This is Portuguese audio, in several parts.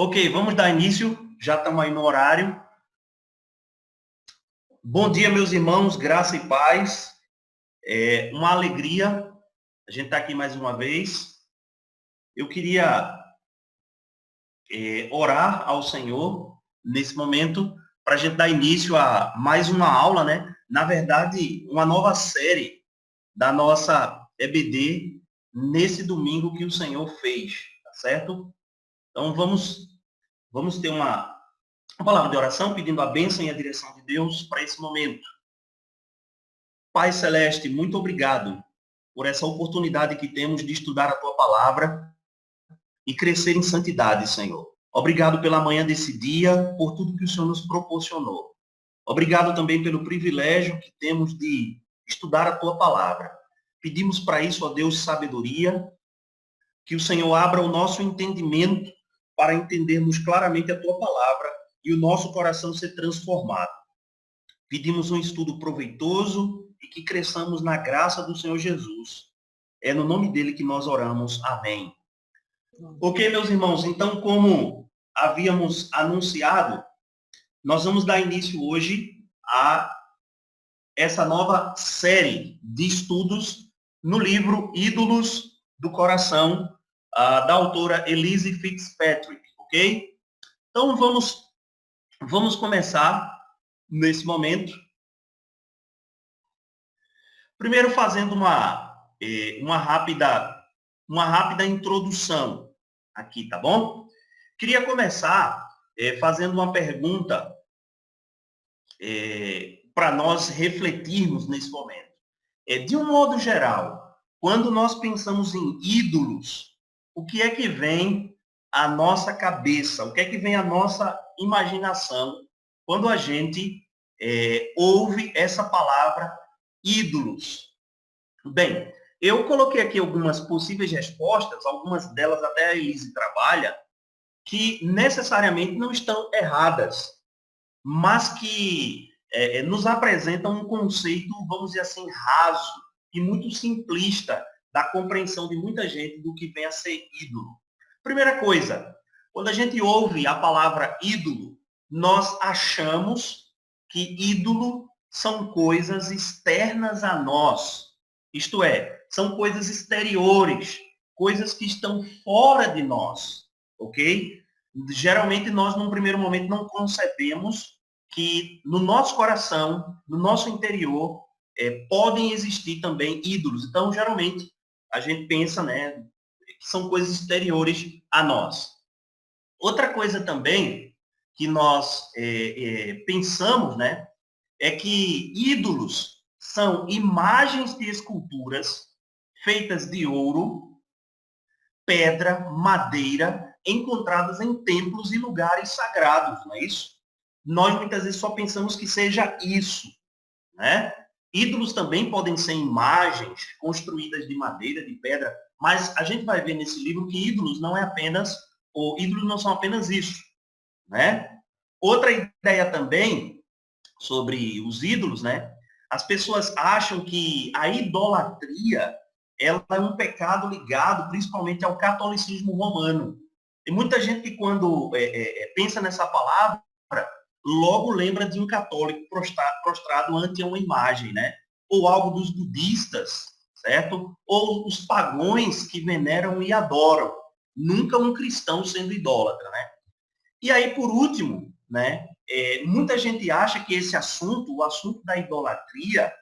Ok, vamos dar início. Já estamos aí no horário. Bom dia, meus irmãos, graça e paz. É uma alegria a gente estar aqui mais uma vez. Eu queria orar ao Senhor nesse momento para a gente dar início a mais uma aula, né? Na verdade, uma nova série da nossa EBD nesse domingo que o Senhor fez, tá certo? Então vamos ter uma palavra de oração pedindo a bênção e a direção de Deus para esse momento. Pai Celeste, muito obrigado por essa oportunidade que temos de estudar a Tua palavra e crescer em santidade, Senhor. Obrigado pela manhã desse dia, por tudo que o Senhor nos proporcionou. Obrigado também pelo privilégio que temos de estudar a Tua palavra. Pedimos para isso, ó Deus, sabedoria, que o Senhor abra o nosso entendimento para entendermos claramente a Tua palavra e o nosso coração ser transformado. Pedimos um estudo proveitoso e que cresçamos na graça do Senhor Jesus. É no nome dele que nós oramos. Amém. Ok, meus irmãos, então, como havíamos anunciado, nós vamos dar início hoje a essa nova série de estudos no livro Ídolos do Coração, da autora Elyse Fitzpatrick, ok? Então, vamos começar nesse momento. Primeiro, fazendo uma rápida introdução aqui, tá bom? Queria começar fazendo uma pergunta para nós refletirmos nesse momento. De um modo geral, quando nós pensamos em ídolos, o que é que vem à nossa cabeça? O que é que vem à nossa imaginação quando a gente ouve essa palavra ídolos? Bem, eu coloquei aqui algumas possíveis respostas, algumas delas até a Elyse trabalha, que necessariamente não estão erradas, mas que nos apresentam um conceito, vamos dizer assim, raso e muito simplista da compreensão de muita gente do que vem a ser ídolo. Primeira coisa, quando a gente ouve a palavra ídolo, nós achamos que ídolo são coisas externas a nós. Isto é, são coisas exteriores, coisas que estão fora de nós, ok? Geralmente nós, num primeiro momento, não concebemos que no nosso coração, no nosso interior, podem existir também ídolos. Então, geralmente, a gente pensa, né, que são coisas exteriores a nós. Outra coisa também que nós pensamos, né, é que ídolos são imagens de esculturas feitas de ouro, pedra, madeira, encontradas em templos e lugares sagrados, não é isso? Nós muitas vezes só pensamos que seja isso, né? Ídolos também podem ser imagens construídas de madeira, de pedra, mas a gente vai ver nesse livro que ídolos não são apenas isso, né? Outra ideia também sobre os ídolos, né? As pessoas acham que a idolatria ela é um pecado ligado principalmente ao catolicismo romano. Tem muita gente que quando pensa nessa palavra, logo lembra de um católico prostrado ante uma imagem, né? Ou algo dos budistas, certo? Ou os pagões que veneram e adoram. Nunca um cristão sendo idólatra, né? E aí, por último, né? Muita gente acha que esse assunto, o assunto da idolatria,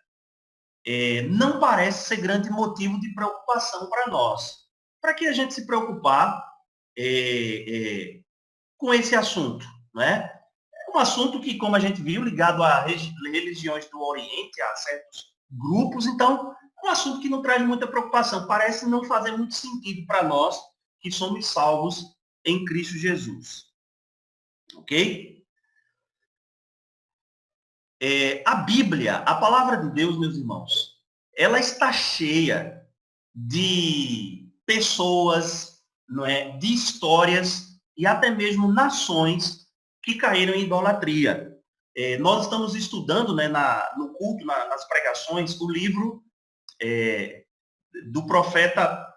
não parece ser grande motivo de preocupação para nós. Para que a gente se preocupar com esse assunto, né? É um assunto que, como a gente viu, ligado a religiões do Oriente, a certos grupos, então, é um assunto que não traz muita preocupação. Parece não fazer muito sentido para nós que somos salvos em Cristo Jesus. Ok? A Bíblia, a palavra de Deus, meus irmãos, ela está cheia de pessoas, não é, de histórias e até mesmo nações que caíram em idolatria. Nós estamos estudando, né, no culto, nas pregações, o livro do profeta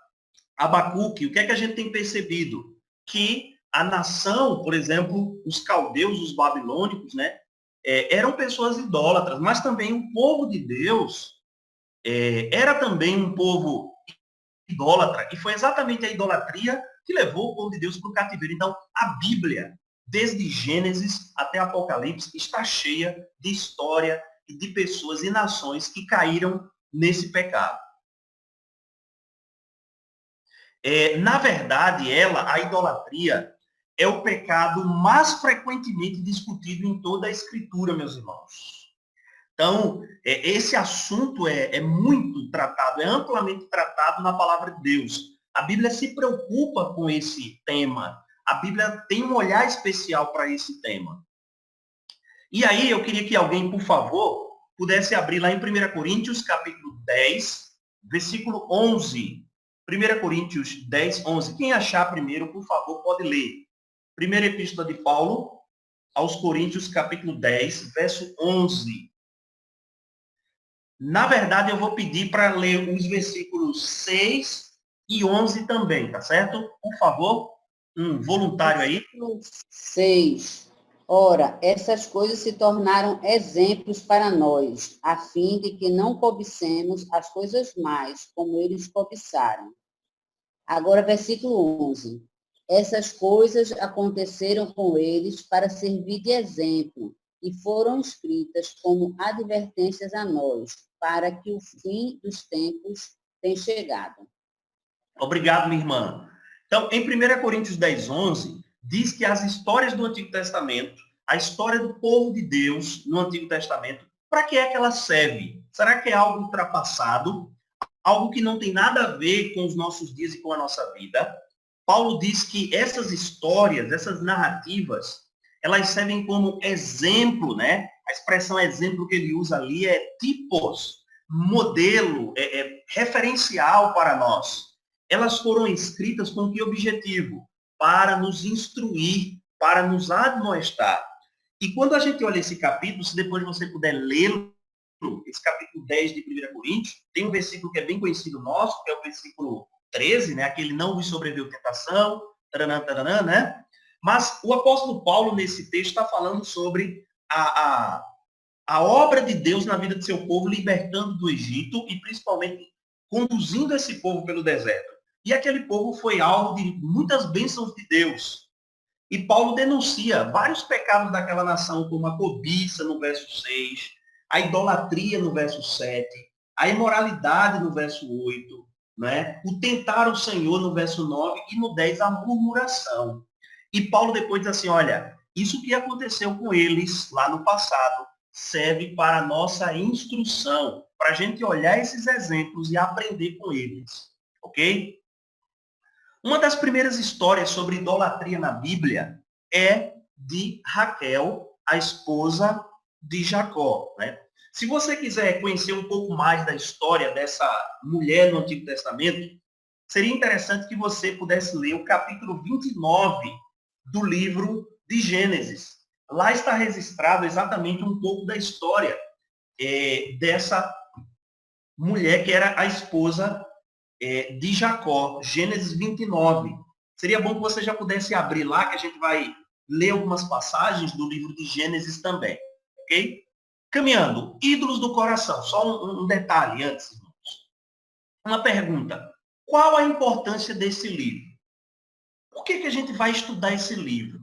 Abacuque. O que é que a gente tem percebido? Que a nação, por exemplo, os caldeus, os babilônicos, né, eram pessoas idólatras, mas também o povo de Deus era também um povo idólatra, e foi exatamente a idolatria que levou o povo de Deus para o cativeiro. Então, a Bíblia, desde Gênesis até Apocalipse, está cheia de história e de pessoas e nações que caíram nesse pecado. Na verdade, a idolatria, é o pecado mais frequentemente discutido em toda a Escritura, meus irmãos. Então, esse assunto é muito tratado, é amplamente tratado na palavra de Deus. A Bíblia se preocupa com esse tema. A Bíblia tem um olhar especial para esse tema. E aí, eu queria que alguém, por favor, pudesse abrir lá em 1 Coríntios, capítulo 10, versículo 11. 1 Coríntios 10, 11. Quem achar primeiro, por favor, pode ler. Primeira epístola de Paulo aos Coríntios, capítulo 10, verso 11. Na verdade, eu vou pedir para ler os versículos 6 e 11 também, tá certo? Por favor, um voluntário aí. 6. Ora, essas coisas se tornaram exemplos para nós, a fim de que não cobicemos as coisas mais, como eles cobiçaram. Agora, versículo 11. Essas coisas aconteceram com eles para servir de exemplo, e foram escritas como advertências a nós, para que o fim dos tempos tenha chegado. Obrigado, minha irmã. Então, em 1 Coríntios 10, 11, diz que as histórias do Antigo Testamento, a história do povo de Deus no Antigo Testamento, para que é que ela serve? Será que é algo ultrapassado? Algo que não tem nada a ver com os nossos dias e com a nossa vida? Paulo diz que essas histórias, essas narrativas, elas servem como exemplo, né? A expressão exemplo que ele usa ali é tipos, modelo, referencial para nós. Elas foram escritas com que objetivo? Para nos instruir, para nos admoestar. E quando a gente olha esse capítulo, se depois você puder lê-lo, esse capítulo 10 de 1 Coríntios, tem um versículo que é bem conhecido nosso, que é o versículo 13, né? Aquele não vos sobreveu tentação, taranã, taranã, né? Mas o apóstolo Paulo, nesse texto, está falando sobre a obra de Deus na vida de seu povo, libertando do Egito e principalmente conduzindo esse povo pelo deserto. E aquele povo foi alvo de muitas bênçãos de Deus. E Paulo denuncia vários pecados daquela nação, como a cobiça, no verso 6, a idolatria, no verso 7, a imoralidade, no verso 8, né? O tentar o Senhor, no verso 9, e no 10, a murmuração. E Paulo depois diz assim, olha, isso que aconteceu com eles lá no passado serve para a nossa instrução, para a gente olhar esses exemplos e aprender com eles, ok? Uma das primeiras histórias sobre idolatria na Bíblia é de Raquel, a esposa de Jacó, né? Se você quiser conhecer um pouco mais da história dessa mulher no Antigo Testamento, seria interessante que você pudesse ler o capítulo 29 do livro de Gênesis. Lá está registrado exatamente um pouco da história dessa mulher que era a esposa de Jacó, Gênesis 29. Seria bom que você já pudesse abrir lá, que a gente vai ler algumas passagens do livro de Gênesis também, ok? Caminhando, ídolos do coração. Só um detalhe antes, irmãos. Uma pergunta. Qual a importância desse livro? Por que a gente vai estudar esse livro?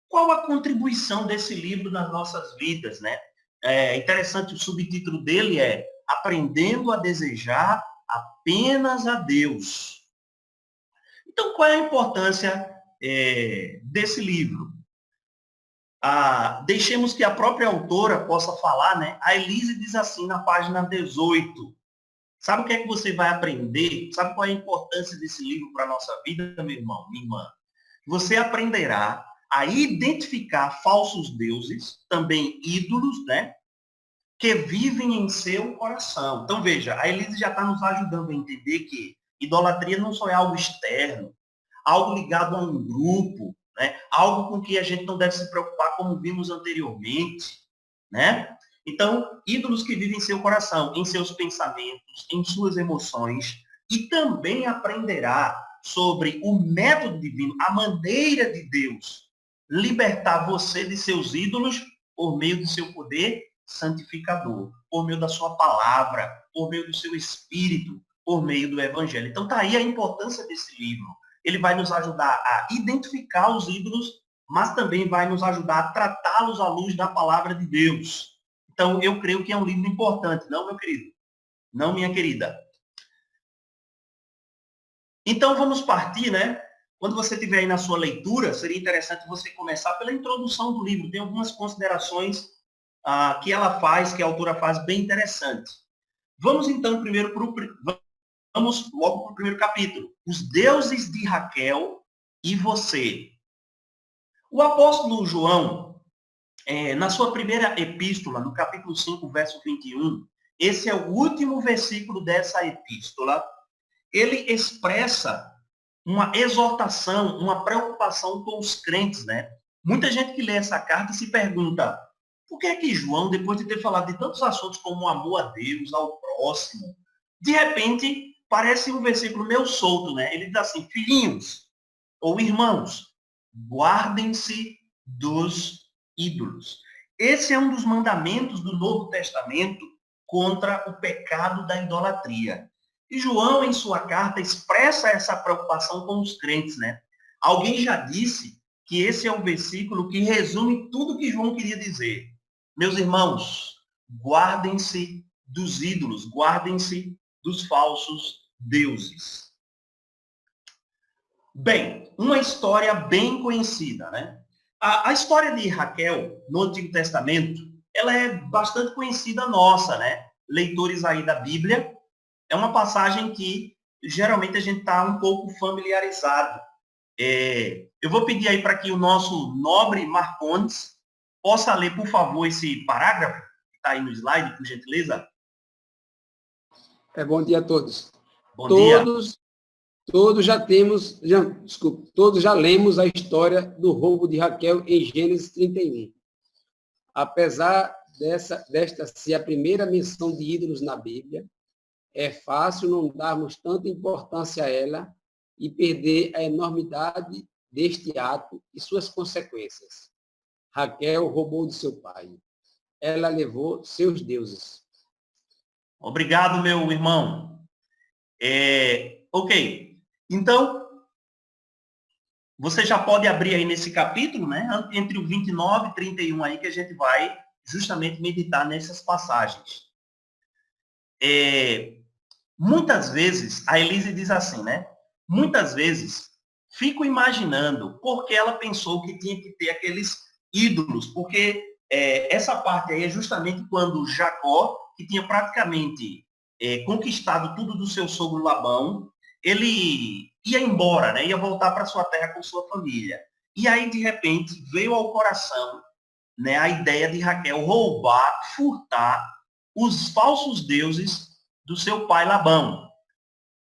Qual a contribuição desse livro nas nossas vidas, né? É interessante, o subtítulo dele é Aprendendo a Desejar Apenas a Deus. Então, qual é a importância desse livro? Deixemos que a própria autora possa falar, né? A Elise diz assim na página 18. Sabe o que é que você vai aprender? Sabe qual é a importância desse livro para a nossa vida, meu irmão, minha irmã? Você aprenderá a identificar falsos deuses, também ídolos, né? Que vivem em seu coração. Então, veja, a Elise já está nos ajudando a entender que idolatria não só é algo externo, algo ligado a um grupo, né? Algo com que a gente não deve se preocupar, como vimos anteriormente, né? Então, ídolos que vivem em seu coração, em seus pensamentos, em suas emoções, e também aprenderá sobre o método divino, a maneira de Deus libertar você de seus ídolos por meio do seu poder santificador, por meio da sua palavra, por meio do seu espírito, por meio do evangelho. Então tá aí a importância desse livro. Ele vai nos ajudar a identificar os ídolos, mas também vai nos ajudar a tratá-los à luz da palavra de Deus. Então eu creio que é um livro importante, não, meu querido? Não, minha querida. Então vamos partir, né? Quando você estiver aí na sua leitura, seria interessante você começar pela introdução do livro. Tem algumas considerações que ela faz, que a autora faz, bem interessante. Vamos então primeiro vamos logo para o primeiro capítulo. Os deuses de Raquel e você. O apóstolo João, na sua primeira epístola, no capítulo 5, verso 21, esse é o último versículo dessa epístola, ele expressa uma exortação, uma preocupação com os crentes, né? Muita gente que lê essa carta se pergunta, por que é que João, depois de ter falado de tantos assuntos como o amor a Deus, ao próximo, de repente parece um versículo meio solto, né? Ele diz assim, filhinhos ou irmãos, guardem-se dos ídolos. Esse é um dos mandamentos do Novo Testamento contra o pecado da idolatria. E João, em sua carta, expressa essa preocupação com os crentes, né? Alguém já disse que esse é o versículo que resume tudo que João queria dizer. Meus irmãos, guardem-se dos ídolos, guardem-se dos falsos deuses. Bem, uma história bem conhecida, né? A história de Raquel, no Antigo Testamento, ela é bastante conhecida nossa, né? Leitores aí da Bíblia, é uma passagem que geralmente a gente está um pouco familiarizado. Eu vou pedir aí para que o nosso nobre Marcondes possa ler, por favor, esse parágrafo que está aí no slide, por gentileza. Bom dia a todos. Bom dia. Todos já lemos a história do roubo de Raquel em Gênesis 31. Apesar desta ser a primeira menção de ídolos na Bíblia, é fácil não darmos tanta importância a ela e perder a enormidade deste ato e suas consequências. Raquel roubou de seu pai. Ela levou seus deuses. Obrigado, meu irmão. Ok. Então, você já pode abrir aí nesse capítulo, né? Entre o 29 e 31 aí, que a gente vai justamente meditar nessas passagens. Muitas vezes, a Elise diz assim, né? Muitas vezes, fico imaginando por que ela pensou que tinha que ter aqueles ídolos, porque essa parte aí é justamente quando Jacó, que tinha praticamente conquistado tudo do seu sogro Labão, ele ia embora, né? Ia voltar para sua terra com sua família. E aí, de repente, veio ao coração, né, a ideia de Raquel roubar, furtar os falsos deuses do seu pai Labão.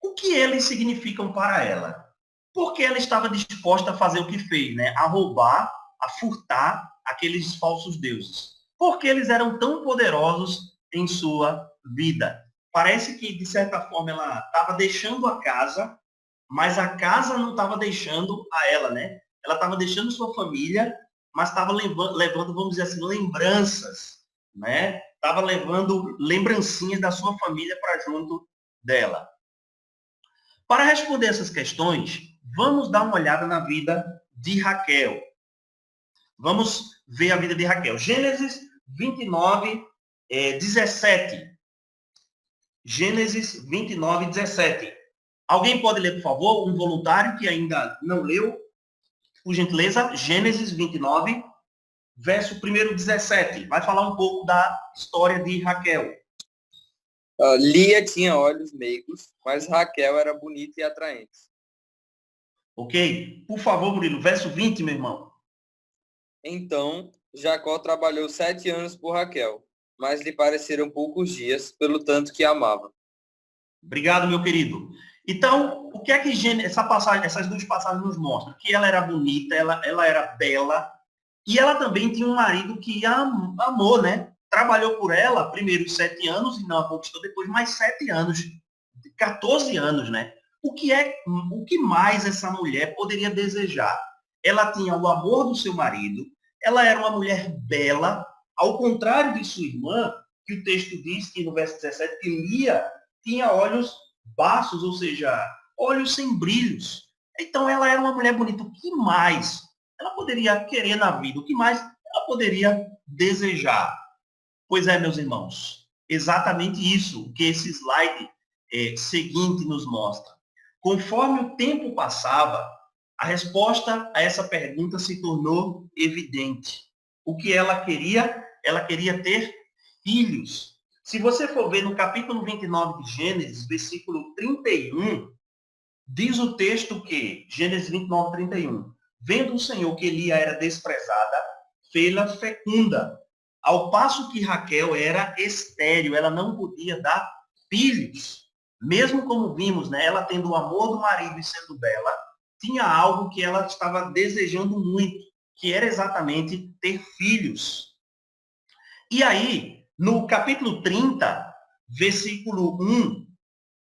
O que eles significam para ela? Porque ela estava disposta a fazer o que fez, né? A roubar, a furtar aqueles falsos deuses. Porque eles eram tão poderosos em sua vida. Parece que, de certa forma, ela estava deixando a casa, mas a casa não estava deixando a ela, né? Ela estava deixando sua família, mas estava levando, vamos dizer assim, lembranças, né? Estava levando lembrancinhas da sua família para junto dela. Para responder essas questões, vamos dar uma olhada na vida de Raquel. Vamos ver a vida de Raquel. Gênesis 29, 17. Gênesis 29, 17. Alguém pode ler, por favor? Um voluntário que ainda não leu, por gentileza. Gênesis 29, verso 1, 17. Vai falar um pouco da história de Raquel. Lia tinha olhos meigos, mas Raquel era bonita e atraente. Ok? Por favor, Murilo, verso 20, meu irmão. Então, Jacó trabalhou 7 anos por Raquel, mas lhe pareceram poucos dias, pelo tanto que a amava. Obrigado, meu querido. Então, o que é que essas duas passagens nos mostram? Que ela era bonita, ela era bela, e ela também tinha um marido que a amou, né? Trabalhou por ela, primeiro 7 anos, e não a conquistou depois mais 7 anos, 14 anos, né? O que mais essa mulher poderia desejar? Ela tinha o amor do seu marido, ela era uma mulher bela, ao contrário de sua irmã, que o texto diz que no verso 17 que Lia tinha olhos baços, ou seja, olhos sem brilhos. Então ela era uma mulher bonita. O que mais ela poderia querer na vida? O que mais ela poderia desejar? Pois é, meus irmãos, exatamente isso que esse slide seguinte nos mostra. Conforme o tempo passava, a resposta a essa pergunta se tornou evidente. O que ela queria ter filhos. Se você for ver no capítulo 29 de Gênesis, versículo 31, diz o texto que, Gênesis 29, 31, vendo o Senhor que Lia era desprezada, fê-la fecunda, ao passo que Raquel era estéril, ela não podia dar filhos. Mesmo como vimos, né, ela tendo o amor do marido e sendo bela, tinha algo que ela estava desejando muito, que era exatamente ter filhos. E aí, no capítulo 30, versículo 1,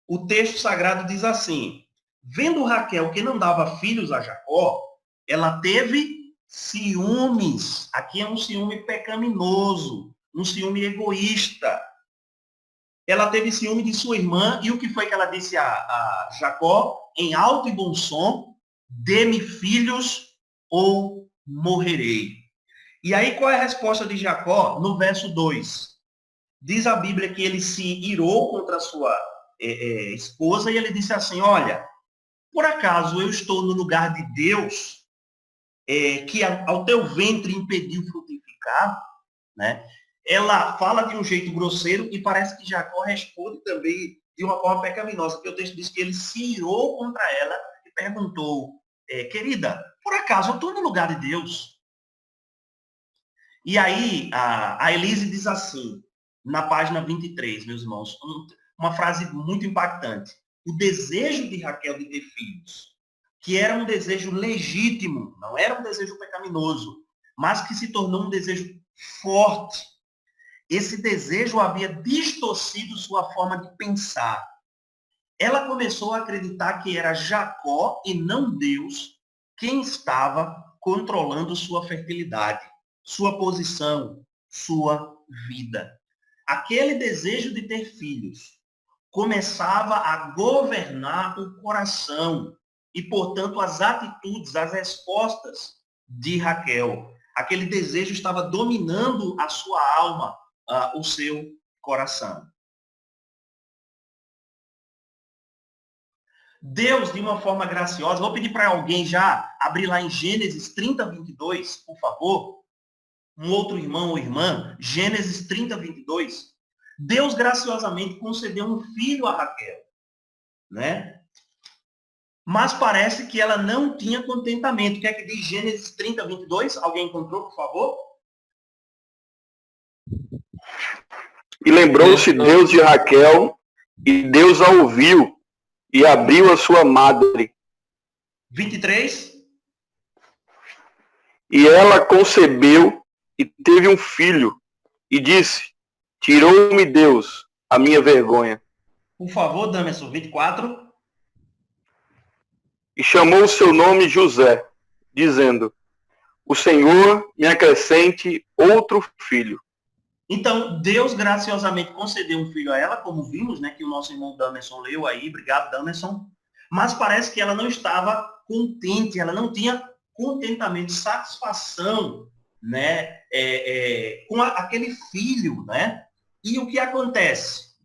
o texto sagrado diz assim: vendo Raquel que não dava filhos a Jacó, ela teve ciúmes. Aqui é um ciúme pecaminoso, um ciúme egoísta. Ela teve ciúme de sua irmã, e o que foi que ela disse a Jacó? Em alto e bom som: dê-me filhos ou morrerei. E aí qual é a resposta de Jacó no verso 2? Diz a Bíblia que ele se irou contra a sua esposa e ele disse assim: olha, por acaso eu estou no lugar de Deus que ao teu ventre impediu frutificar, né? Ela fala de um jeito grosseiro e parece que Jacó responde também de uma forma pecaminosa, porque o texto diz que ele se irou contra ela e perguntou: querida, por acaso eu estou no lugar de Deus? E aí a Elise diz assim, na página 23, meus irmãos, uma frase muito impactante: o desejo de Raquel de ter filhos, que era um desejo legítimo, não era um desejo pecaminoso, mas que se tornou um desejo forte. Esse desejo havia distorcido sua forma de pensar. Ela começou a acreditar que era Jacó e não Deus quem estava controlando sua fertilidade, sua posição, sua vida. Aquele desejo de ter filhos começava a governar o coração e, portanto, as atitudes, as respostas de Raquel. Aquele desejo estava dominando a sua alma, o seu coração. Deus, de uma forma graciosa, vou pedir para alguém já abrir lá em Gênesis 30, 22, por favor. Um outro irmão ou irmã, Gênesis 30, 22. Deus graciosamente concedeu um filho a Raquel, né? Mas parece que ela não tinha contentamento. O que é que diz Gênesis 30, 22? Alguém encontrou, por favor? E lembrou-se Deus de Raquel, e Deus a ouviu, e abriu a sua madre. 23. E ela concebeu, e teve um filho, e disse: tirou-me Deus a minha vergonha. Por favor, Damerson, 24. E chamou o seu nome José, dizendo: o Senhor me acrescente outro filho. Então, Deus graciosamente concedeu um filho a ela, como vimos, né, que o nosso irmão Damerson leu aí, obrigado, Damerson. Mas parece que ela não estava contente, ela não tinha contentamento, satisfação, né, com aquele filho, né? E o que acontece?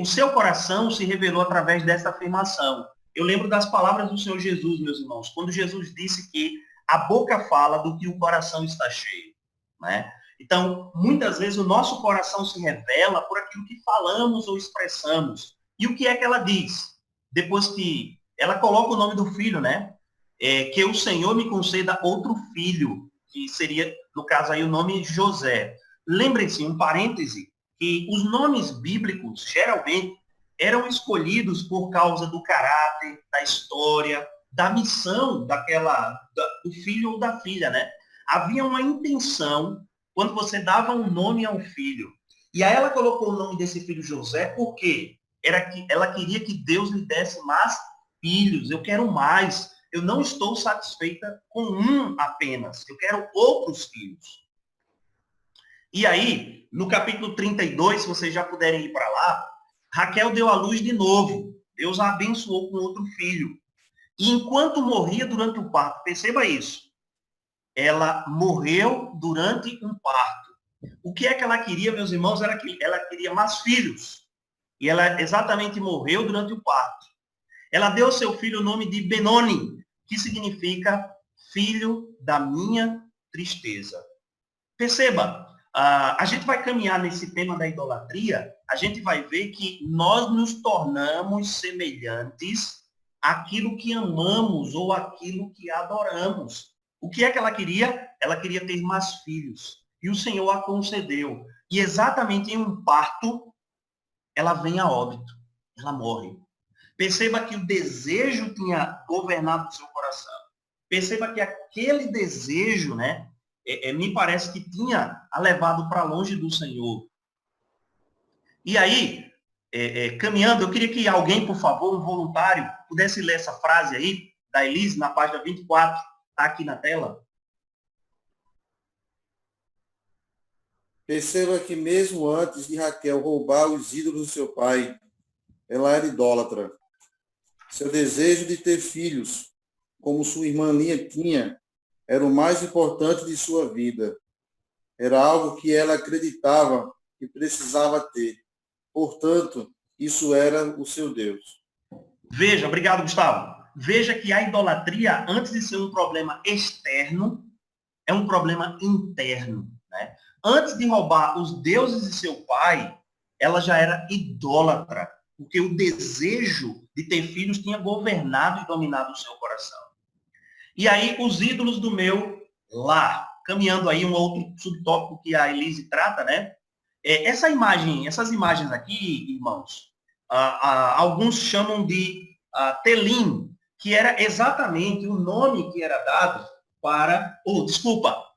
O seu coração se revelou através dessa afirmação. Eu lembro das palavras do Senhor Jesus, meus irmãos, quando Jesus disse que a boca fala do que o coração está cheio, né? Então, muitas vezes o nosso coração se revela por aquilo que falamos ou expressamos. E o que é que ela diz? Depois que ela coloca o nome do filho, né? Que o Senhor me conceda outro filho, que seria, no caso aí, o nome José. Lembrem-se, um parêntese, que os nomes bíblicos, geralmente, eram escolhidos por causa do caráter, da história, da missão do filho ou da filha, né? Havia uma intenção quando você dava um nome a um filho. E aí ela colocou o nome desse filho José porque ela queria que Deus lhe desse mais filhos, eu quero mais. Eu não estou satisfeita com um apenas, eu quero outros filhos. E aí, no capítulo 32, se vocês já puderem ir para lá, Raquel deu à luz de novo. Deus a abençoou com outro filho. E enquanto morria durante o parto, perceba isso, ela morreu durante um parto. O que é que ela queria, meus irmãos? Era que ela queria mais filhos. E ela exatamente morreu durante o parto. Ela deu ao seu filho o nome de Benoni, que significa filho da minha tristeza. Perceba, a gente vai caminhar nesse tema da idolatria, a gente vai ver que nós nos tornamos semelhantes àquilo que amamos ou àquilo que adoramos. O que é que ela queria? Ela queria ter mais filhos. E o Senhor a concedeu. E exatamente em um parto, ela vem a óbito. Ela morre. Perceba que o desejo tinha governado o seu coração. Perceba que aquele desejo, né, me parece que tinha a levado para longe do Senhor. E aí, caminhando, eu queria que alguém, por favor, um voluntário, pudesse ler essa frase aí, da Elise, na página 24, está aqui na tela. Perceba que mesmo antes de Raquel roubar os ídolos do seu pai, ela era idólatra. Seu desejo de ter filhos, como sua irmã Lia tinha, era o mais importante de sua vida. Era algo que ela acreditava que precisava ter. Portanto, isso era o seu Deus. Veja, obrigado, Gustavo. Veja que a idolatria, antes de ser um problema externo, é um problema interno, né? Antes de roubar os deuses de seu pai, ela já era idólatra, porque o desejo de ter filhos tinha governado e dominado o seu coração. E aí, os ídolos do meu lar. Caminhando aí um outro subtópico que a Elise trata, né? Essas imagens aqui, irmãos, alguns chamam de telim, que era exatamente o nome que era dado para,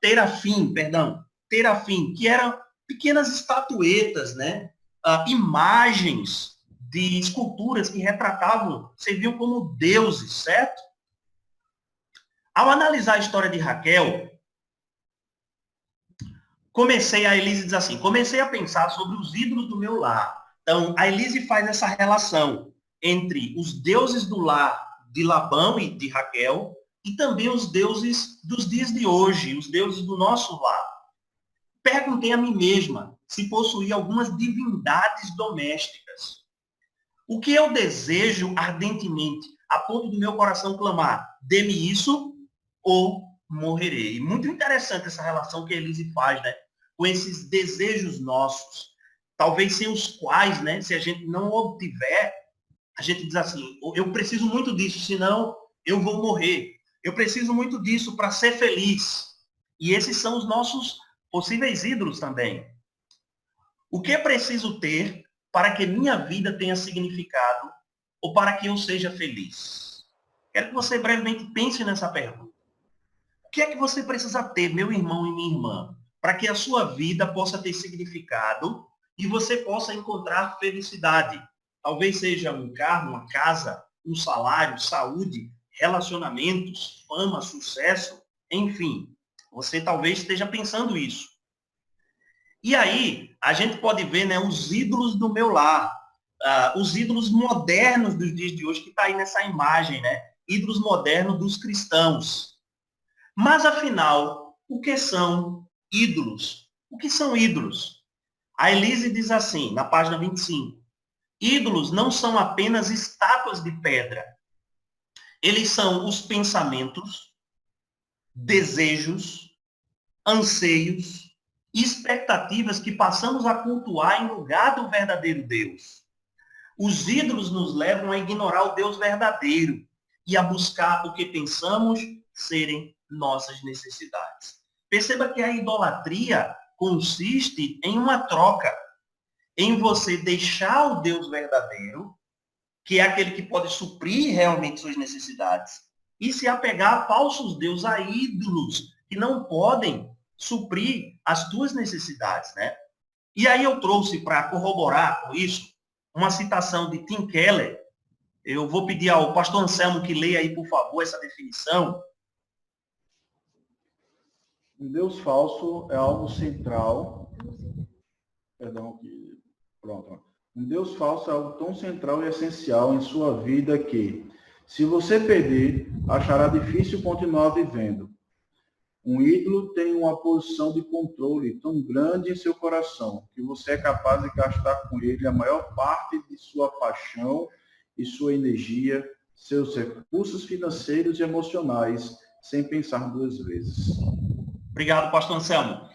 terafim, que eram pequenas estatuetas, né? Imagens de esculturas que retratavam, serviam como deuses, certo? Ao analisar a história de Raquel, a Elise diz assim, comecei a pensar sobre os ídolos do meu lar. Então, a Elise faz essa relação entre os deuses do lar de Labão e de Raquel e também os deuses dos dias de hoje, os deuses do nosso lar. Perguntei a mim mesma se possuía algumas divindades domésticas. O que eu desejo ardentemente, a ponto do meu coração clamar, dê-me isso ou morrerei. E muito interessante essa relação que a Elise faz, né, com esses desejos nossos, talvez sem os quais, né, se a gente não obtiver, a gente diz assim, eu preciso muito disso, senão eu vou morrer. Eu preciso muito disso para ser feliz. E esses são os nossos possíveis ídolos também. O que é preciso ter para que minha vida tenha significado ou para que eu seja feliz? Quero que você brevemente pense nessa pergunta. O que é que você precisa ter, meu irmão e minha irmã, para que a sua vida possa ter significado e você possa encontrar felicidade? Talvez seja um carro, uma casa, um salário, saúde, relacionamentos, fama, sucesso, enfim. Você talvez esteja pensando isso. E aí, a gente pode ver, né, os ídolos do meu lar, os ídolos modernos dos dias de hoje, que está aí nessa imagem, né? Ídolos modernos dos cristãos. Mas, afinal, o que são ídolos? O que são ídolos? A Elise diz assim, na página 25, ídolos não são apenas estátuas de pedra. Eles são os pensamentos, desejos, anseios e expectativas que passamos a cultuar em lugar do verdadeiro Deus. Os ídolos nos levam a ignorar o Deus verdadeiro e a buscar o que pensamos serem nossas necessidades. Perceba que a idolatria consiste em uma troca, em você deixar o Deus verdadeiro, que é aquele que pode suprir realmente suas necessidades, e se apegar a falsos deuses, a ídolos, que não podem suprir as tuas necessidades, né? E aí eu trouxe para corroborar com isso uma citação de Tim Keller, Eu vou pedir ao pastor Anselmo que leia aí, por favor, essa definição. Um Deus falso é algo central. Perdão, pronto. Um Deus falso é algo tão central e essencial em sua vida que, se você perder, achará difícil continuar vivendo. Um ídolo tem uma posição de controle tão grande em seu coração que você é capaz de gastar com ele a maior parte de sua paixão e sua energia, seus recursos financeiros e emocionais, sem pensar duas vezes. Obrigado, pastor Anselmo.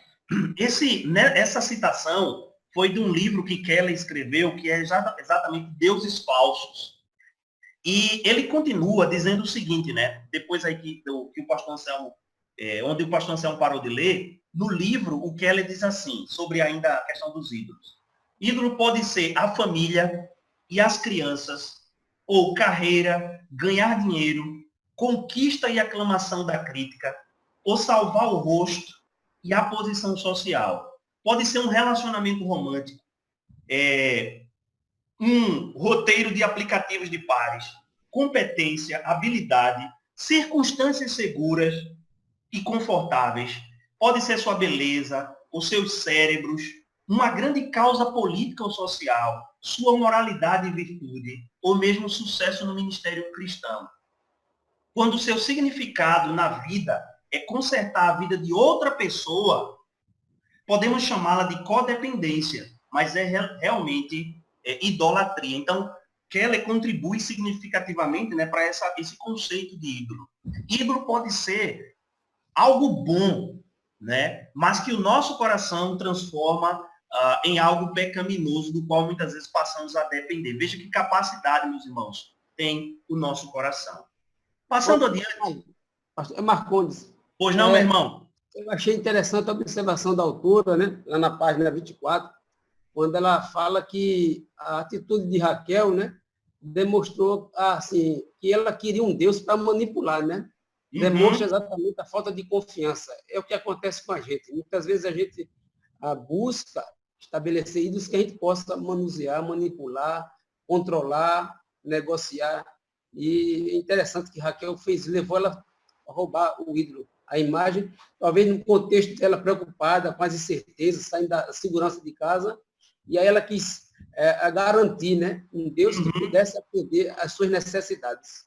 Essa citação foi de um livro que Keller escreveu, que é exatamente Deuses Falsos. E ele continua dizendo o seguinte, né? Depois aí que o pastor Anselmo, onde o pastor Anselmo parou de ler, no livro o Keller diz assim, sobre ainda a questão dos ídolos. Ídolo pode ser a família e as crianças, ou carreira, ganhar dinheiro, conquista e aclamação da crítica, ou salvar o rosto e a posição social. Pode ser um relacionamento romântico, um roteiro de aplicativos de pares, competência, habilidade, circunstâncias seguras e confortáveis. Pode ser sua beleza, os seus cérebros, uma grande causa política ou social, sua moralidade e virtude, ou mesmo sucesso no ministério cristão. Quando o seu significado na vida é consertar a vida de outra pessoa, podemos chamá-la de codependência, mas é realmente idolatria. Então, Keller contribui significativamente, né, para esse conceito de ídolo. Ídolo pode ser algo bom, né, mas que o nosso coração transforma em algo pecaminoso, do qual muitas vezes passamos a depender. Veja que capacidade, meus irmãos, tem o nosso coração. Passando adiante. Pastor Marcondes. Pois não, meu irmão? Eu achei interessante a observação da autora, né, lá na página 24, quando ela fala que a atitude de Raquel, né, demonstrou assim, que ela queria um Deus para manipular, né? Demonstra exatamente a falta de confiança. É o que acontece com a gente. Muitas vezes a gente busca estabelecer ídolos que a gente possa manusear, manipular, controlar, negociar. E é interessante que Raquel levou ela a roubar o ídolo, a imagem, talvez no contexto dela preocupada, com as incertezas, saindo da segurança de casa, e aí ela quis garantir, né, um Deus que pudesse atender às suas necessidades.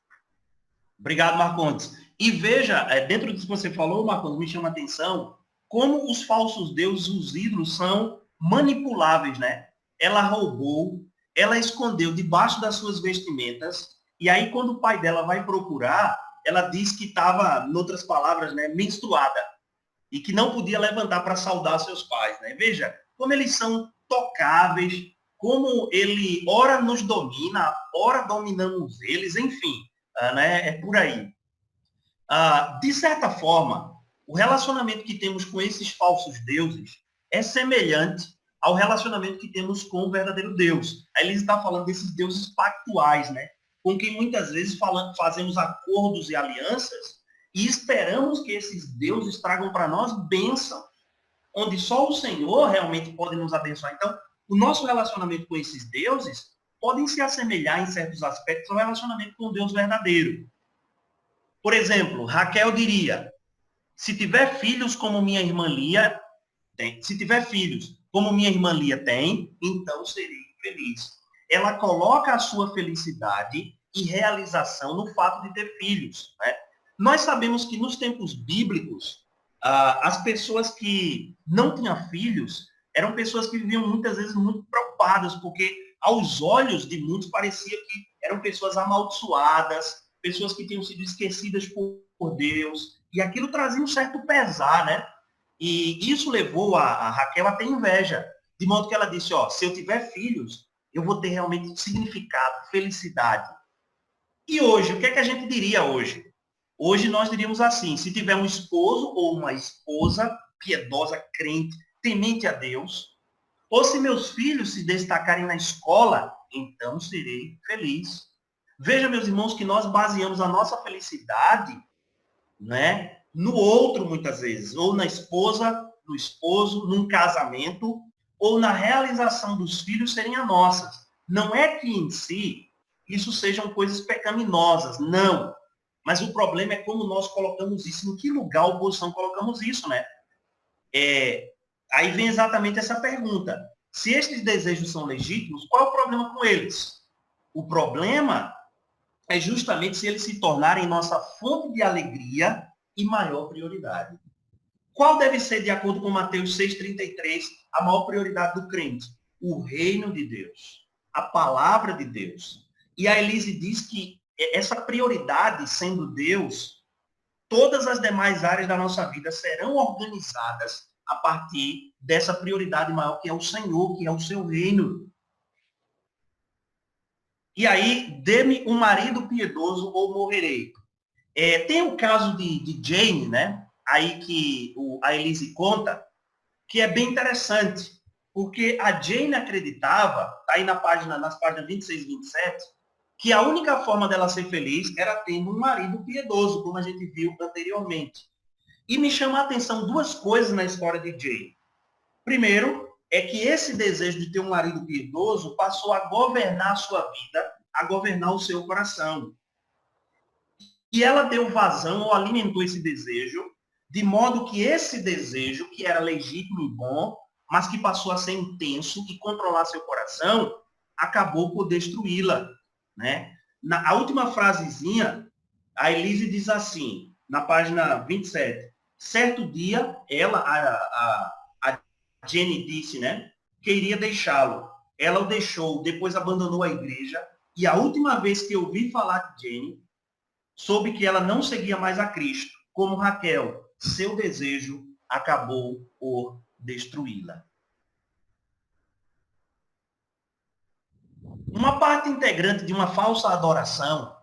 Obrigado, Marcondes. E veja, dentro disso que você falou, Marcondes, me chama a atenção, como os falsos deuses, os ídolos, são manipuláveis, né? Ela roubou, ela escondeu debaixo das suas vestimentas, e aí quando o pai dela vai procurar, ela diz que estava, em outras palavras, né, menstruada, e que não podia levantar para saudar seus pais, né? Veja como eles são tocáveis, como ele ora nos domina, ora dominamos eles, enfim, né? É por aí. De certa forma, o relacionamento que temos com esses falsos deuses é semelhante ao relacionamento que temos com o verdadeiro Deus. Aí ele está falando desses deuses pactuais, né? Com quem muitas vezes fazemos acordos e alianças e esperamos que esses deuses tragam para nós bênção, onde só o Senhor realmente pode nos abençoar. Então, o nosso relacionamento com esses deuses podem se assemelhar em certos aspectos ao relacionamento com o Deus verdadeiro. Por exemplo, Raquel diria, se tiver filhos como minha irmã Lia tem, então serei feliz. Ela coloca a sua felicidade e realização no fato de ter filhos, né? Nós sabemos que nos tempos bíblicos, as pessoas que não tinham filhos eram pessoas que viviam muitas vezes muito preocupadas, porque aos olhos de muitos parecia que eram pessoas amaldiçoadas, pessoas que tinham sido esquecidas por Deus, e aquilo trazia um certo pesar, né? E isso levou a Raquel a ter inveja, de modo que ela disse, se eu tiver filhos, eu vou ter realmente significado, felicidade. E hoje, o que é que a gente diria hoje? Hoje nós diríamos assim, se tiver um esposo ou uma esposa piedosa, crente, temente a Deus, ou se meus filhos se destacarem na escola, então serei feliz. Veja, meus irmãos, que nós baseamos a nossa felicidade, né, no outro muitas vezes, ou na esposa, no esposo, num casamento, ou na realização dos filhos serem as nossas. Não é que em si isso sejam coisas pecaminosas. Não. Mas o problema é como nós colocamos isso, em que lugar, a oposição, colocamos isso, né? Aí vem exatamente essa pergunta. Se estes desejos são legítimos, qual é o problema com eles? O problema é justamente se eles se tornarem nossa fonte de alegria e maior prioridade. Qual deve ser, de acordo com Mateus 6,33, a maior prioridade do crente? O reino de Deus, a palavra de Deus. E a Elise diz que essa prioridade sendo Deus, todas as demais áreas da nossa vida serão organizadas a partir dessa prioridade maior, que é o Senhor, que é o seu reino. E aí, dê-me um marido piedoso ou morrerei. Tem o caso de Jane, né? Aí que a Elise conta, que é bem interessante, porque a Jane acreditava, tá aí nas páginas 26 e 27, que a única forma dela ser feliz era tendo um marido piedoso, como a gente viu anteriormente. E me chama a atenção duas coisas na história de Jane. Primeiro, é que esse desejo de ter um marido piedoso passou a governar a sua vida, a governar o seu coração. E ela deu vazão ou alimentou esse desejo, de modo que esse desejo, que era legítimo e bom, mas que passou a ser intenso e controlar seu coração, acabou por destruí-la, né? A última frasezinha, a Elise diz assim, na página 27, certo dia, a Jenny disse, né, que iria deixá-lo. Ela o deixou, depois abandonou a igreja, e a última vez que eu ouvi falar de Jenny, soube que ela não seguia mais a Cristo. Como Raquel, seu desejo acabou por destruí-la. Uma parte integrante de uma falsa adoração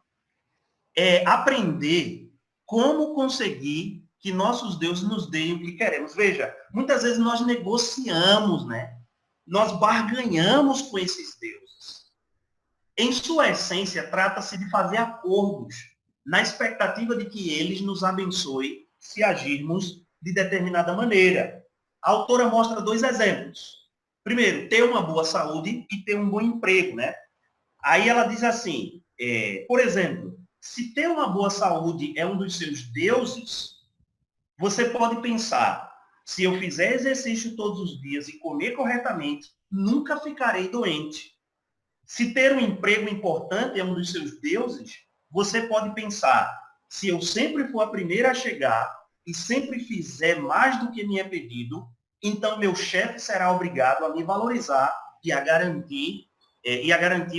é aprender como conseguir que nossos deuses nos deem o que queremos. Veja, muitas vezes nós negociamos, né? Nós barganhamos com esses deuses. Em sua essência, trata-se de fazer acordos, na expectativa de que eles nos abençoem se agirmos de determinada maneira. A autora mostra dois exemplos. Primeiro, ter uma boa saúde e ter um bom emprego, né? Aí ela diz assim, por exemplo, se ter uma boa saúde é um dos seus deuses, você pode pensar, se eu fizer exercício todos os dias e comer corretamente, nunca ficarei doente. Se ter um emprego importante é um dos seus deuses, você pode pensar, se eu sempre for a primeira a chegar e sempre fizer mais do que me é pedido, então meu chefe será obrigado a me valorizar e a garantir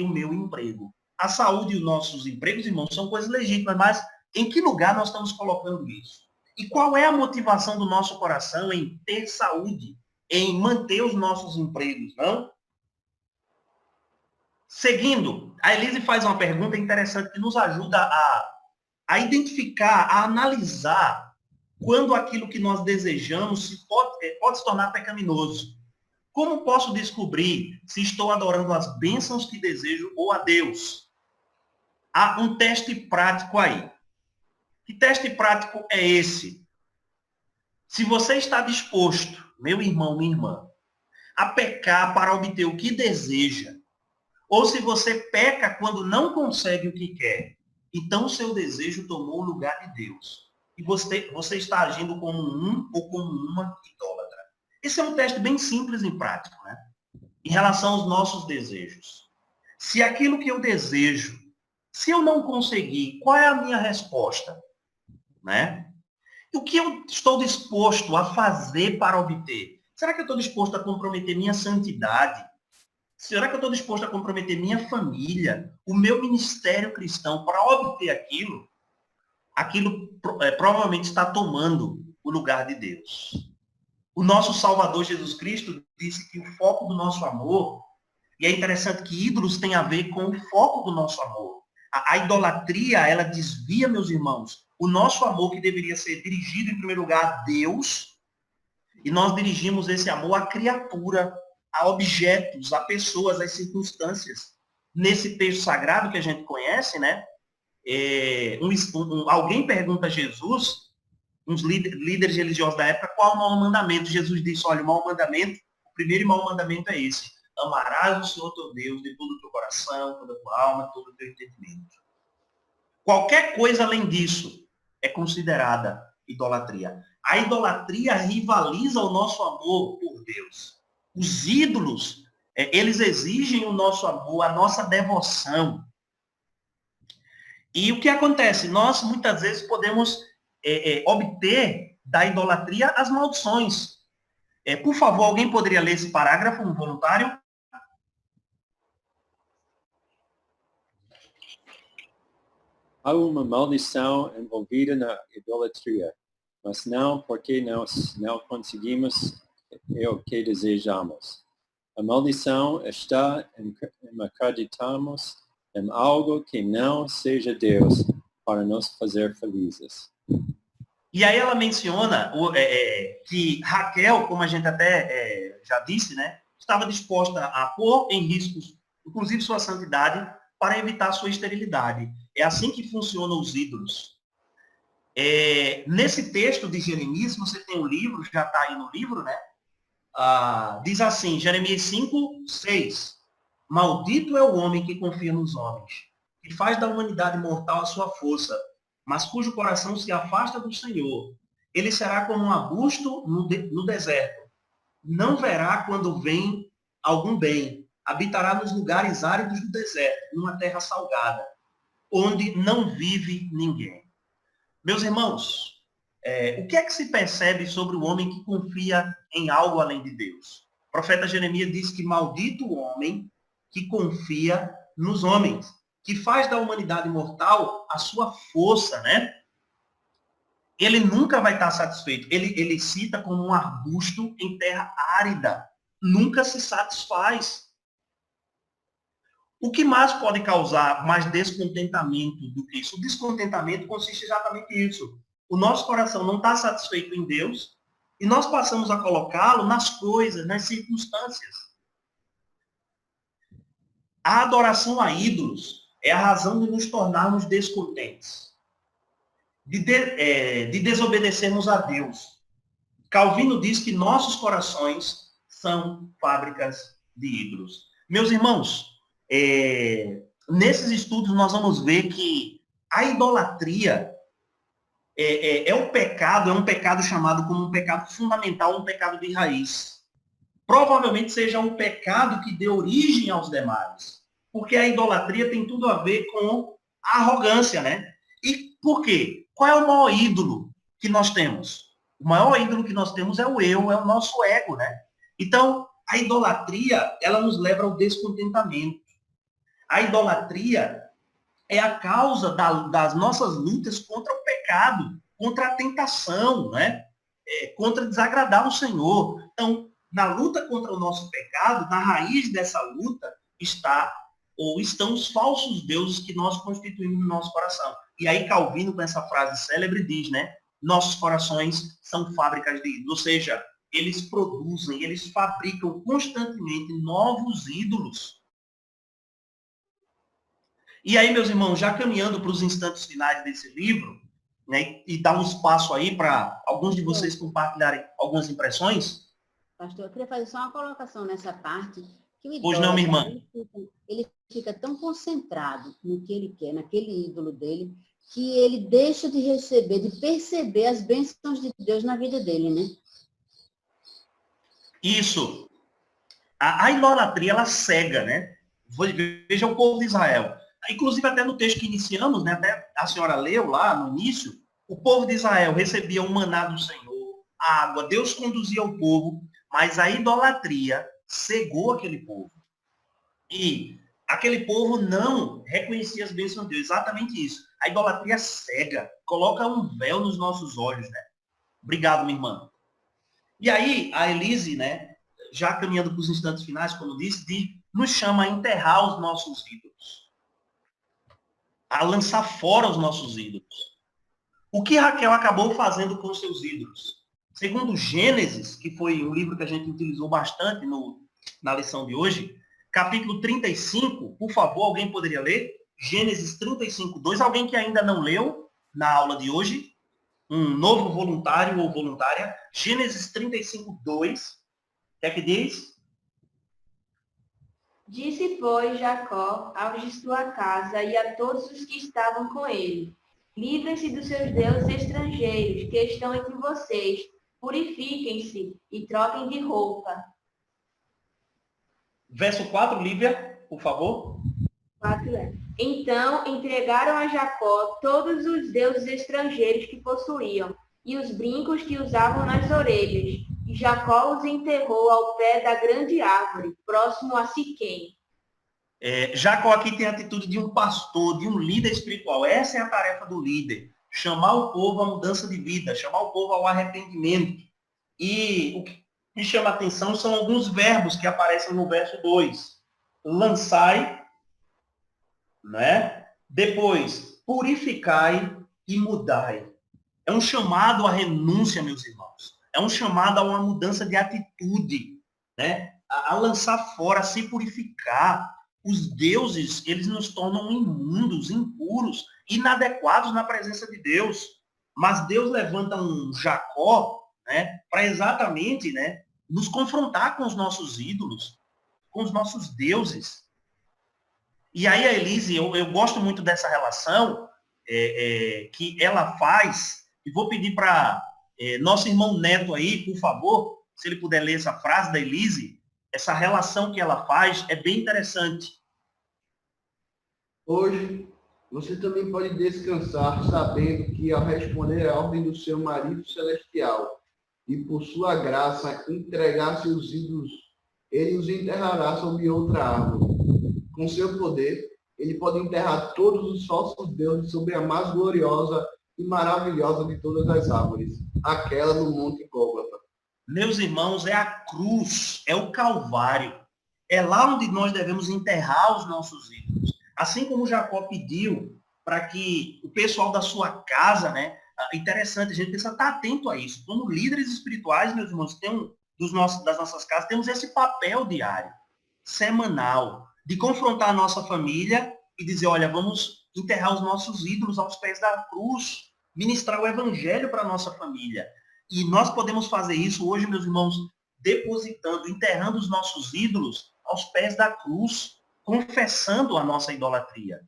o meu emprego. A saúde e os nossos empregos, irmãos, são coisas legítimas, mas em que lugar nós estamos colocando isso? E qual é a motivação do nosso coração em ter saúde, em manter os nossos empregos, não? Seguindo, a Elise faz uma pergunta interessante que nos ajuda a identificar, a analisar quando aquilo que nós desejamos pode se tornar pecaminoso. Como posso descobrir se estou adorando as bênçãos que desejo ou a Deus? Há um teste prático aí. Que teste prático é esse? Se você está disposto, meu irmão, minha irmã, a pecar para obter o que deseja, ou se você peca quando não consegue o que quer, então o seu desejo tomou o lugar de Deus. E você está agindo como um ou como uma idólatra. Esse é um teste bem simples e prático, né? Em relação aos nossos desejos. Se aquilo que eu desejo, se eu não conseguir, qual é a minha resposta? Né? O que eu estou disposto a fazer para obter? Será que eu estou disposto a comprometer minha santidade? Será que eu estou disposto a comprometer minha família, o meu ministério cristão para obter aquilo? Aquilo provavelmente está tomando o lugar de Deus. O nosso Salvador Jesus Cristo disse que o foco do nosso amor, e é interessante que ídolos tem a ver com o foco do nosso amor. A idolatria, ela desvia, meus irmãos, o nosso amor que deveria ser dirigido em primeiro lugar a Deus, e nós dirigimos esse amor à criatura, a objetos, a pessoas, às circunstâncias. Nesse texto sagrado que a gente conhece, né? Alguém pergunta a Jesus, uns líderes religiosos da época, qual é o maior mandamento? Jesus disse, olha, o maior mandamento, o primeiro e maior mandamento é esse. amarás o Senhor teu Deus de todo o teu coração, toda a tua alma, todo o teu entendimento. Qualquer coisa além disso é considerada idolatria. A idolatria rivaliza o nosso amor por Deus. Os ídolos, eles exigem o nosso amor, a nossa devoção. E o que acontece? Nós, muitas vezes, podemos obter da idolatria as maldições. Por favor, alguém poderia ler esse parágrafo, um voluntário? Há uma maldição envolvida na idolatria, mas não porque nós não conseguimos o que desejamos. A maldição está em acreditarmos em algo que não seja Deus para nos fazer felizes. E aí ela menciona que Raquel, como a gente até já disse, né, estava disposta a pôr em riscos, inclusive sua santidade, para evitar sua esterilidade. É assim que funcionam os ídolos. Nesse texto de Jeremias, você tem um livro, já está aí no livro, né? Diz assim, Jeremias 5:6. Maldito é o homem que confia nos homens, que faz da humanidade mortal a sua força, mas cujo coração se afasta do Senhor. Ele será como um arbusto no deserto. Não verá quando vem algum bem. Habitará nos lugares áridos do deserto, numa terra salgada, onde não vive ninguém. Meus irmãos, o que é que se percebe sobre o homem que confia em algo além de Deus? O profeta Jeremias diz que maldito o homem que confia nos homens, que faz da humanidade mortal a sua força, né? Ele nunca vai estar satisfeito. Ele cita como um arbusto em terra árida. Nunca se satisfaz. O que mais pode causar mais descontentamento do que isso? O descontentamento consiste exatamente nisso. O nosso coração não está satisfeito em Deus e nós passamos a colocá-lo nas coisas, nas circunstâncias. A adoração a ídolos é a razão de nos tornarmos descontentes, de desobedecermos a Deus. Calvino diz que nossos corações são fábricas de ídolos. Meus irmãos, nesses estudos nós vamos ver que a idolatria é um pecado chamado como um pecado fundamental, um pecado de raiz. Provavelmente seja um pecado que dê origem aos demais. Porque a idolatria tem tudo a ver com a arrogância, né? E por quê? Qual é o maior ídolo que nós temos? O maior ídolo que nós temos é o eu, é o nosso ego, né? Então, a idolatria, ela nos leva ao descontentamento. A idolatria é a causa das nossas lutas contra o pecado, contra a tentação, né? Contra desagradar o Senhor. Então, na luta contra o nosso pecado, na raiz dessa luta estão os falsos deuses que nós constituímos no nosso coração. E aí Calvino, com essa frase célebre, diz, né? Nossos corações são fábricas de ídolos. Ou seja, eles produzem, eles fabricam constantemente novos ídolos. E aí, meus irmãos, já caminhando para os instantes finais desse livro, né, e dar um espaço aí para alguns de vocês compartilharem algumas impressões. Pastor, eu queria fazer só uma colocação nessa parte. Que o Pois não, minha irmã. Ele fica tão concentrado no que ele quer, naquele ídolo dele, que ele deixa de receber, de perceber as bênçãos de Deus na vida dele, né? Isso. A idolatria, ela cega, né? Veja o povo de Israel. Inclusive, até no texto que iniciamos, né, até a senhora leu lá no início, o povo de Israel recebia o maná do Senhor, a água, Deus conduzia o povo, mas a idolatria cegou aquele povo. E aquele povo não reconhecia as bênçãos de Deus. Exatamente isso. A idolatria cega, coloca um véu nos nossos olhos, né? Obrigado, minha irmã. E aí, a Elise, né, já caminhando para os instantes finais, como disse, nos chama a enterrar os nossos ídolos. A lançar fora os nossos ídolos. O que Raquel acabou fazendo com os seus ídolos? Segundo Gênesis, que foi um livro que a gente utilizou bastante na lição de hoje, capítulo 35, por favor, alguém poderia ler? Gênesis 35:2. Alguém que ainda não leu na aula de hoje? Um novo voluntário ou voluntária? Gênesis 35:2. O que é que diz? Disse, pois, Jacó aos de sua casa e a todos os que estavam com ele: livrem-se dos seus deuses estrangeiros que estão entre vocês, purifiquem-se e troquem de roupa. Verso 4, Lívia, por favor. 4 é. Então entregaram a Jacó todos os deuses estrangeiros que possuíam e os brincos que usavam nas orelhas. E Jacó os enterrou ao pé da grande árvore, próximo a Siquém. Jacó aqui tem a atitude de um pastor, de um líder espiritual. Essa é a tarefa do líder. Chamar o povo à mudança de vida, chamar o povo ao arrependimento. E o que me chama a atenção são alguns verbos que aparecem no verso 2. Lançai, né? Depois, purificai e mudai. É um chamado à renúncia, meus irmãos. É um chamado a uma mudança de atitude, né? A lançar fora, a se purificar. Os deuses, eles nos tornam imundos, impuros, inadequados na presença de Deus. Mas Deus levanta um Jacó, né, para exatamente, né, nos confrontar com os nossos ídolos, com os nossos deuses. E aí a Elise, eu gosto muito dessa relação que ela faz, e vou pedir para nosso irmão Neto aí, por favor, se ele puder ler essa frase da Elise, essa relação que ela faz é bem interessante. Hoje, você também pode descansar sabendo que ao responder à ordem do seu marido celestial e por sua graça entregar seus ídolos, ele os enterrará sob outra árvore. Com seu poder, ele pode enterrar todos os falsos deuses sobre a mais gloriosa e maravilhosa de todas as árvores, aquela no Monte Gólgota. Meus irmãos, é a cruz, é o Calvário. É lá onde nós devemos enterrar os nossos ídolos. Assim como Jacó pediu para que o pessoal da sua casa, né? Interessante, a gente precisa estar atento a isso. Como líderes espirituais, meus irmãos, das nossas casas, temos esse papel diário, semanal, de confrontar a nossa família e dizer, olha, vamos enterrar os nossos ídolos aos pés da cruz, ministrar o evangelho para a nossa família. E nós podemos fazer isso hoje, meus irmãos, depositando, enterrando os nossos ídolos aos pés da cruz, confessando a nossa idolatria.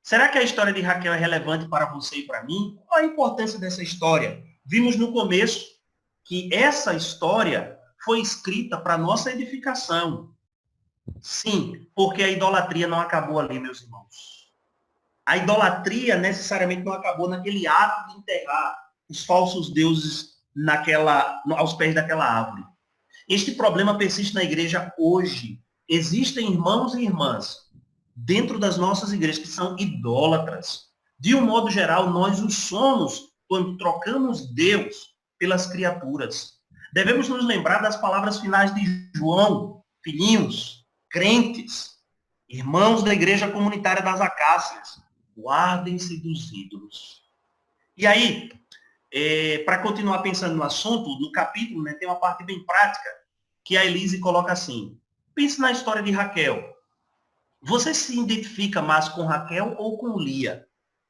Será que a história de Raquel é relevante para você e para mim? Qual a importância dessa história? Vimos no começo que essa história foi escrita para nossa edificação. Sim, porque a idolatria não acabou ali, meus irmãos. A idolatria necessariamente não acabou naquele ato de enterrar os falsos deuses aos pés daquela árvore. Este problema persiste na igreja hoje. Existem irmãos e irmãs dentro das nossas igrejas que são idólatras. De um modo geral, nós o somos quando trocamos Deus pelas criaturas. Devemos nos lembrar das palavras finais de João, filhinhos, crentes, irmãos da igreja comunitária das Acácias, guardem-se dos ídolos. E aí, para continuar pensando no assunto, no capítulo, né, tem uma parte bem prática, que a Elise coloca assim, pense na história de Raquel. Você se identifica mais com Raquel ou com Lia?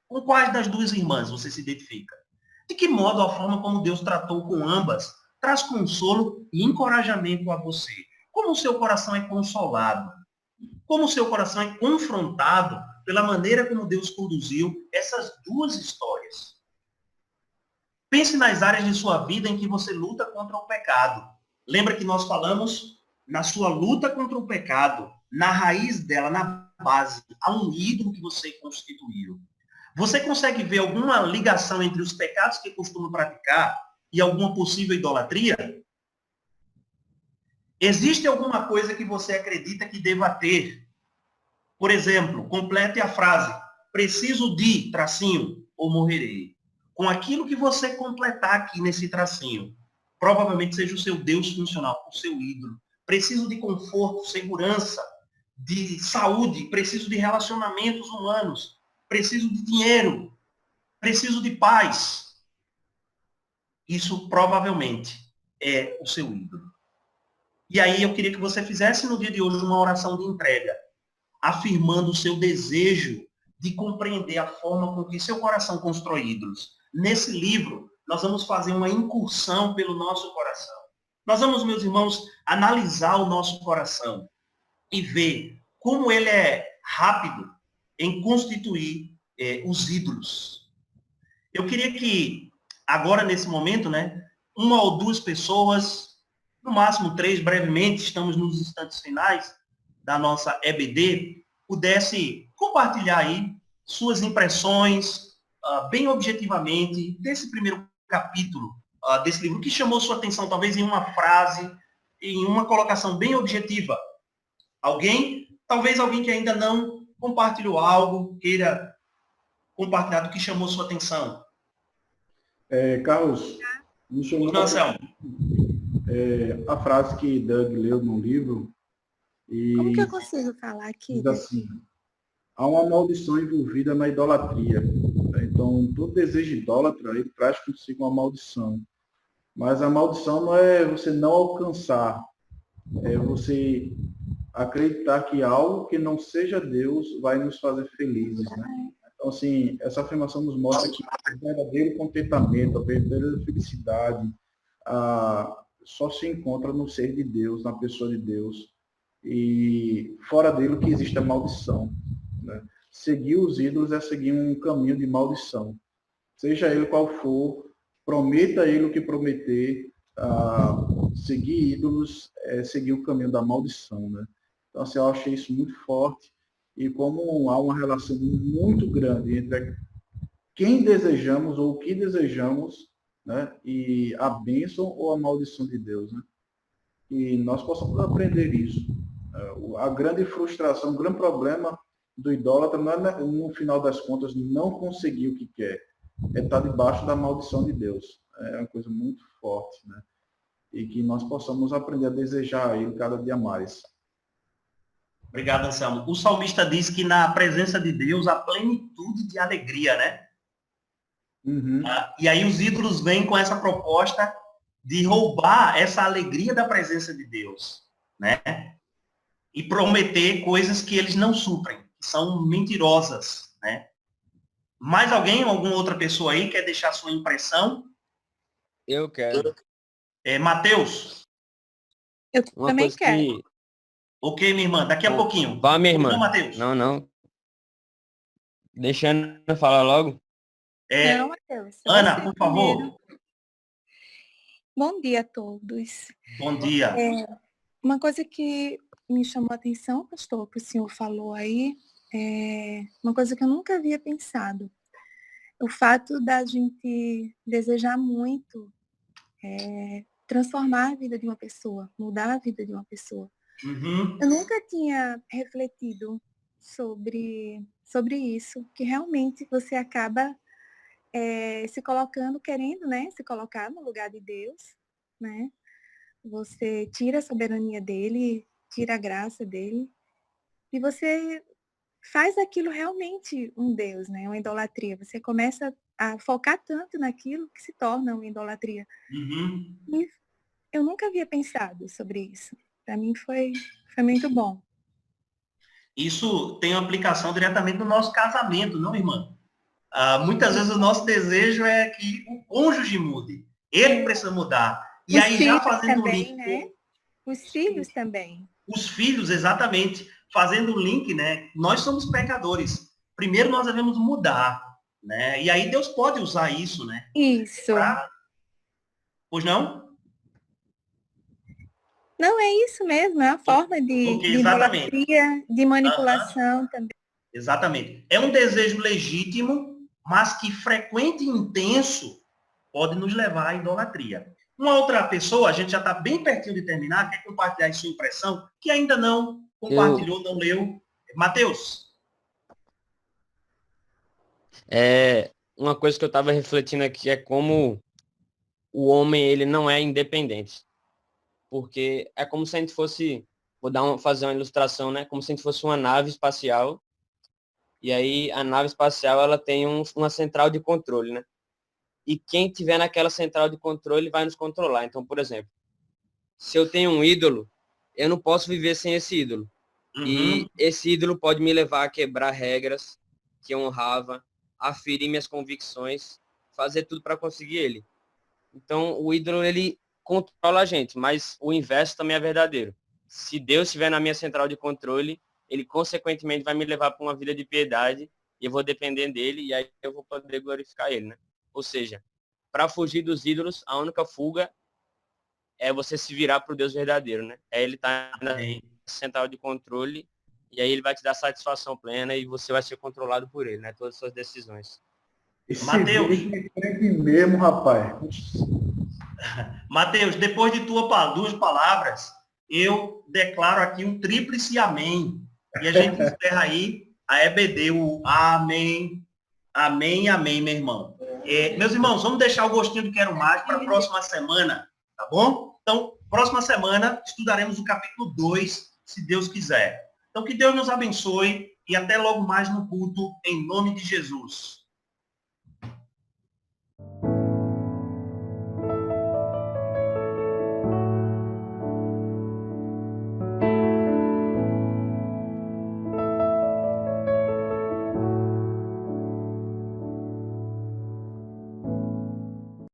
Com quais das duas irmãs você se identifica? De que modo a forma como Deus tratou com ambas traz consolo e encorajamento a você? Como o seu coração é consolado? Como o seu coração é confrontado pela maneira como Deus conduziu essas duas histórias? Pense nas áreas de sua vida em que você luta contra o pecado. Lembra que nós falamos na sua luta contra o pecado, na raiz dela, na base, há um ídolo que você constituiu. Você consegue ver alguma ligação entre os pecados que costuma praticar e alguma possível idolatria? Existe alguma coisa que você acredita que deva ter? Por exemplo, complete a frase, preciso de, tracinho, ou morrerei. Com aquilo que você completar aqui nesse tracinho, provavelmente seja o seu Deus funcional, o seu ídolo. Preciso de conforto, segurança, de saúde, preciso de relacionamentos humanos, preciso de dinheiro, preciso de paz. Isso provavelmente é o seu ídolo. E aí eu queria que você fizesse no dia de hoje uma oração de entrega, afirmando o seu desejo de compreender a forma com que seu coração constrói ídolos. Nesse livro, nós vamos fazer uma incursão pelo nosso coração. Nós vamos, meus irmãos, analisar o nosso coração e ver como ele é rápido em constituir os ídolos. Eu queria que, agora, nesse momento, né, uma ou duas pessoas, no máximo 3, brevemente, estamos nos instantes finais da nossa EBD, pudesse compartilhar aí suas impressões, bem objetivamente, desse primeiro capítulo desse livro, que chamou sua atenção, talvez em uma frase, em uma colocação bem objetiva. Talvez alguém que ainda não compartilhou algo, queira compartilhar do que chamou sua atenção. Carlos, me chamou a frase que Doug leu no livro. E como que eu consigo falar aqui? Diz assim: há uma maldição envolvida na idolatria. Então, todo desejo idólatra, ele traz consigo uma maldição. Mas a maldição não é você não alcançar, é você acreditar que algo que não seja Deus vai nos fazer felizes, né? Então, assim, essa afirmação nos mostra que o verdadeiro contentamento, a verdadeira felicidade, só se encontra no ser de Deus, na pessoa de Deus. E fora dele que existe a maldição, né? Seguir os ídolos é seguir um caminho de maldição. Seja ele qual for, prometa ele o que prometer, seguir ídolos é seguir o caminho da maldição, né? Então, assim, eu achei isso muito forte. E como há uma relação muito grande entre quem desejamos ou o que desejamos, né, e a bênção ou a maldição de Deus, né? E nós possamos aprender isso. A grande frustração, o grande problema do idólatra não é, no final das contas, não conseguir o que quer. É estar debaixo da maldição de Deus. É uma coisa muito forte, né? E que nós possamos aprender a desejar Ele cada dia mais. Obrigado, Anselmo. O salmista diz que na presença de Deus há plenitude de alegria, né? Uhum. E aí os ídolos vêm com essa proposta de roubar essa alegria da presença de Deus, né? E prometer coisas que eles não suprem, que são mentirosas, né? Mais alguém, alguma outra pessoa aí quer deixar sua impressão? Eu quero. Mateus? Eu também quero. Ok, minha irmã, daqui a pouquinho. Vá, minha irmã. Não, Mateus. Não. Deixando eu falar logo. Não, Mateus. Ana, por favor. Bom dia a todos. Bom dia. Uma coisa que me chamou a atenção, pastor, que o senhor falou aí, é uma coisa que eu nunca havia pensado. O fato da gente desejar muito transformar a vida de uma pessoa, mudar a vida de uma pessoa. Uhum. Eu nunca tinha refletido sobre isso, que realmente você acaba se colocando, querendo, né, se colocar no lugar de Deus, né? Você tira a soberania dele, tira a graça dele, e você faz aquilo realmente um Deus, né? Uma idolatria. Você começa a focar tanto naquilo que se torna uma idolatria. Uhum. E eu nunca havia pensado sobre isso. Para mim foi muito bom. Isso tem uma aplicação diretamente no nosso casamento, não, irmã? Muitas vezes o nosso desejo é que o cônjuge mude. Ele precisa mudar. E os aí já filhos fazendo também, o link... né? Os filhos também. Os filhos, exatamente. Fazendo o link, né? Nós somos pecadores. Primeiro nós devemos mudar, né? E aí Deus pode usar isso, né? Isso. Pois não? Não, é isso mesmo. É uma forma de idolatria, de manipulação também. Exatamente. É um desejo legítimo, mas que frequente e intenso pode nos levar à idolatria. Uma outra pessoa, a gente já está bem pertinho de terminar, quer compartilhar a sua impressão, que ainda não compartilhou, não leu. Mateus? Uma coisa que eu estava refletindo aqui é como o homem ele não é independente. Porque é como se a gente fosse, fazer uma ilustração, né? Como se a gente fosse uma nave espacial. E aí a nave espacial ela tem uma central de controle, né? E quem tiver naquela central de controle vai nos controlar. Então, por exemplo, se eu tenho um ídolo, eu não posso viver sem esse ídolo. Uhum. E esse ídolo pode me levar a quebrar regras que eu honrava, a ferir minhas convicções, fazer tudo para conseguir ele. Então, o ídolo, ele controla a gente, mas o inverso também é verdadeiro. Se Deus estiver na minha central de controle, ele consequentemente vai me levar para uma vida de piedade e eu vou depender dele e aí eu vou poder glorificar ele, né? Ou seja, para fugir dos ídolos, a única fuga é você se virar para o Deus verdadeiro, né? É ele estar na central de controle e aí ele vai te dar satisfação plena e você vai ser controlado por ele, né? Todas as suas decisões. Mateus. Mesmo, rapaz. Mateus, depois de duas palavras, eu declaro aqui um tríplice amém. E a gente encerra aí a EBD, o amém, amém, amém, meu irmão. Meus irmãos, vamos deixar o gostinho do Quero Mais para a próxima semana, tá bom? Então, próxima semana estudaremos o capítulo 2, se Deus quiser. Então, que Deus nos abençoe e até logo mais no culto, em nome de Jesus.